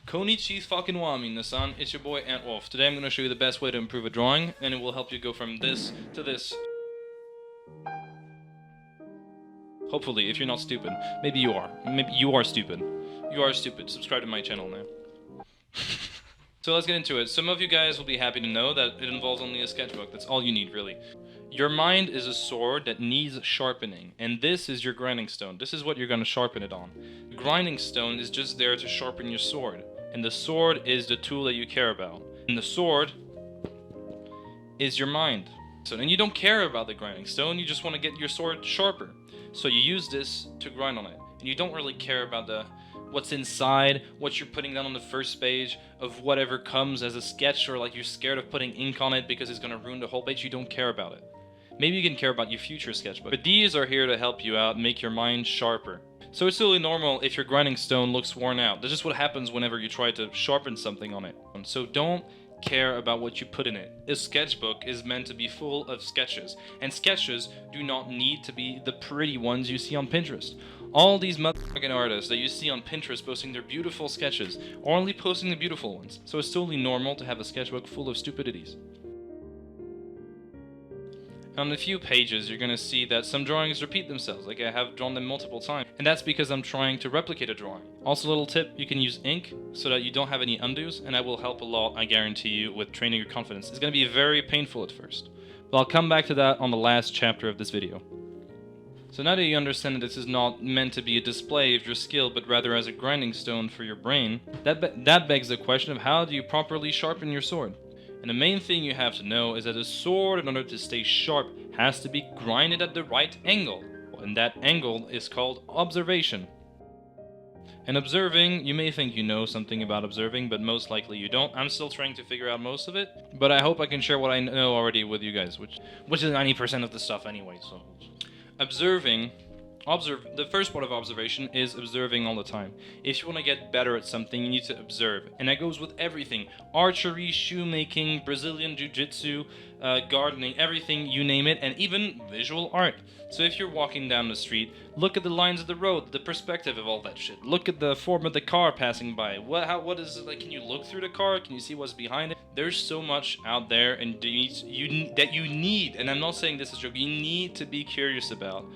Konichi fucking wa minasan, it's your boy Ant Wolf. Today I'm going to show you the best way to improve a drawing, and it will help you go from this to this. Hopefully, if you're not stupid. Maybe you are. Maybe you are stupid. You are stupid. Subscribe to my channel now. So let's get into it. Some of you guys will be happy to know that it involves only a sketchbook. That's all you need, really. Your mind is a sword that needs sharpening, and this is your grinding stone. This is what you're going to sharpen it on. The grinding stone is just there to sharpen your sword, and the sword is the tool that you care about. And the sword is your mind. So then you don't care about the grinding stone, you just want to get your sword sharper. So you use this to grind on it, and you don't really care about what's inside, what you're putting down on the first page of whatever comes as a sketch, or like you're scared of putting ink on it because it's going to ruin the whole page. You don't care about it. Maybe you can care about your future sketchbook, but these are here to help you out, make your mind sharper. So it's totally normal if your grinding stone looks worn out. That's just what happens whenever you try to sharpen something on it. So don't care about what you put in it. A sketchbook is meant to be full of sketches, and sketches do not need to be the pretty ones you see on Pinterest. All these motherfucking artists that you see on Pinterest posting their beautiful sketches are only posting the beautiful ones. So it's totally normal to have a sketchbook full of stupidities. On a few pages, you're going to see that some drawings repeat themselves, like I have drawn them multiple times, and that's because I'm trying to replicate a drawing. Also, a little tip, you can use ink so that you don't have any undos, and that will help a lot, I guarantee you, with training your confidence. It's going to be very painful at first, but I'll come back to that on the last chapter of this video. So now that you understand that this is not meant to be a display of your skill, but rather as a grinding stone for your brain, that begs the question of how do you properly sharpen your sword? And the main thing you have to know is that a sword, in order to stay sharp, has to be grinded at the right angle. And that angle is called observation. And observing, you may think you know something about observing, but most likely you don't. I'm still trying to figure out most of it, but I hope I can share what I know already with you guys, which is 90% of the stuff anyway, so. The first part of observation is observing all the time. If you want to get better at something, you need to observe. And that goes with everything. Archery, shoemaking, Brazilian jiu-jitsu, gardening, everything, you name it, and even visual art. So if you're walking down the street, look at the lines of the road, the perspective of all that shit. Look at the form of the car passing by. What is it like? Can you look through the car? Can you see what's behind it? There's so much out there and that you need, and I'm not saying this is a joke, you need to be curious about.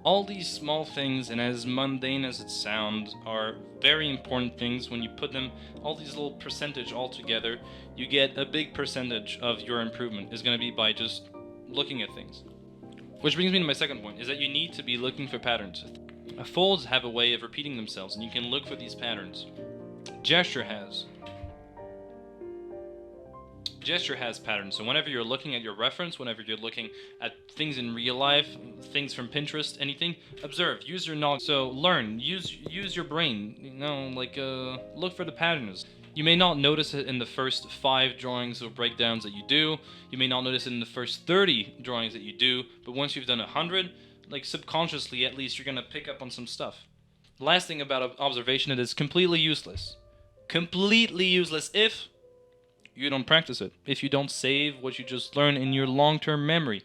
All these small things, and as mundane as it sounds, are very important things. When you put them, all these little percentage all together, you get a big percentage of your improvement is going to be by just looking at things. Which brings me to my second point, is that you need to be looking for patterns. Folds have a way of repeating themselves, and you can look for these patterns. Gesture has patterns, so whenever you're looking at your reference, whenever you're looking at things in real life, things from Pinterest, anything, observe, use your knowledge. So learn, use your brain, look for the patterns. You may not notice it in the first 5 drawings or breakdowns that you do, you may not notice it in the first 30 drawings that you do, but once you've done 100, like subconsciously at least, you're gonna pick up on some stuff. The last thing about observation, it is completely useless. Completely useless if you don't practice it, if you don't save what you just learned in your long-term memory.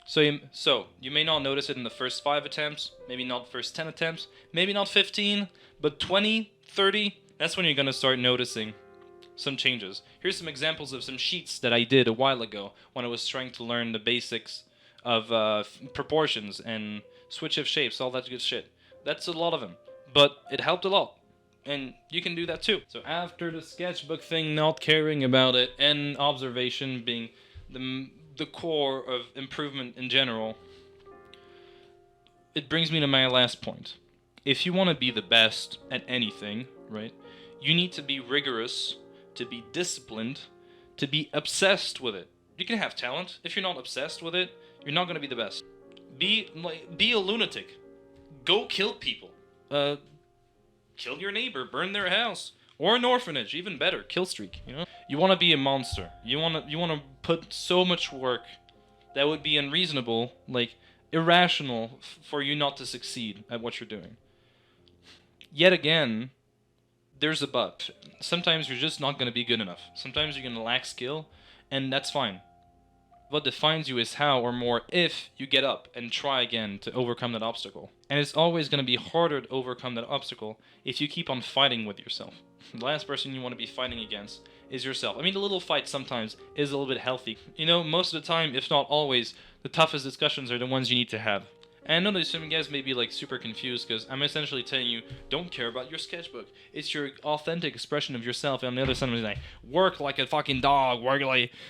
So you may not notice it in the first 5 attempts, maybe not the first 10 attempts, maybe not 15, but 20, 30, that's when you're going to start noticing some changes. Here's some examples of some sheets that I did a while ago when I was trying to learn the basics of proportions and switch of shapes, all that good shit. That's a lot of them, but it helped a lot. And you can do that too. So after the sketchbook thing, not caring about it, and observation being the core of improvement in general, it brings me to my last point. If you want to be the best at anything, right, you need to be rigorous, to be disciplined, to be obsessed with it. You can have talent. If you're not obsessed with it, you're not going to be the best. Be a lunatic. Go kill people. Kill your neighbor, burn their house, or an orphanage, even better, kill streak, you know? You want to be a monster. You want to put so much work that would be unreasonable, like irrational for you not to succeed at what you're doing. Yet again, there's a but. Sometimes you're just not going to be good enough. Sometimes you're going to lack skill, and that's fine. What defines you is how, or more, if you get up and try again to overcome that obstacle. And it's always going to be harder to overcome that obstacle if you keep on fighting with yourself. The last person you want to be fighting against is yourself. I mean, the little fight sometimes is a little bit healthy. You know, most of the time, if not always, the toughest discussions are the ones you need to have. And I know that some of you guys may be like super confused because I'm essentially telling you, don't care about your sketchbook. It's your authentic expression of yourself. And on the other side, I'm like, work like a fucking dog, work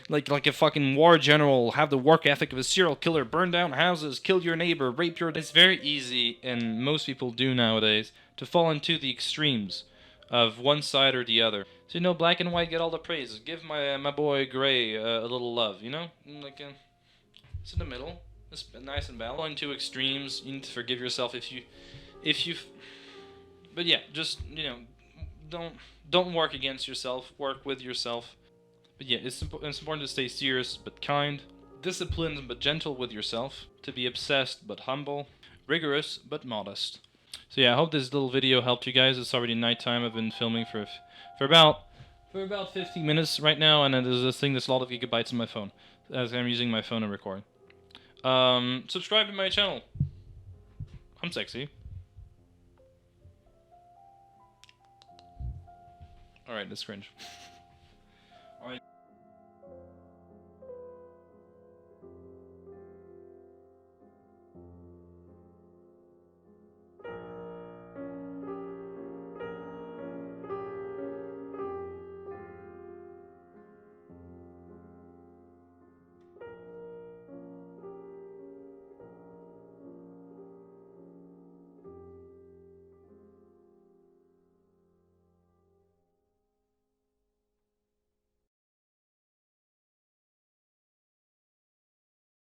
like a fucking war general, have the work ethic of a serial killer, burn down houses, kill your neighbor, rape your. It's very easy, and most people do nowadays, to fall into the extremes of one side or the other. So you know, black and white get all the praise. Give my boy Gray a little love. You know, like it's in the middle. It's nice and balanced. Going to extremes, you need to forgive yourself if you. But yeah, just don't work against yourself. Work with yourself. But yeah, it's important to stay serious but kind, disciplined but gentle with yourself, to be obsessed but humble, rigorous but modest. So yeah, I hope this little video helped you guys. It's already nighttime. I've been filming for about 15 minutes right now, and then there's this thing that's a lot of gigabytes on my phone as I'm using my phone to record. Subscribe to my channel. I'm sexy. Alright, that's cringe. Alright.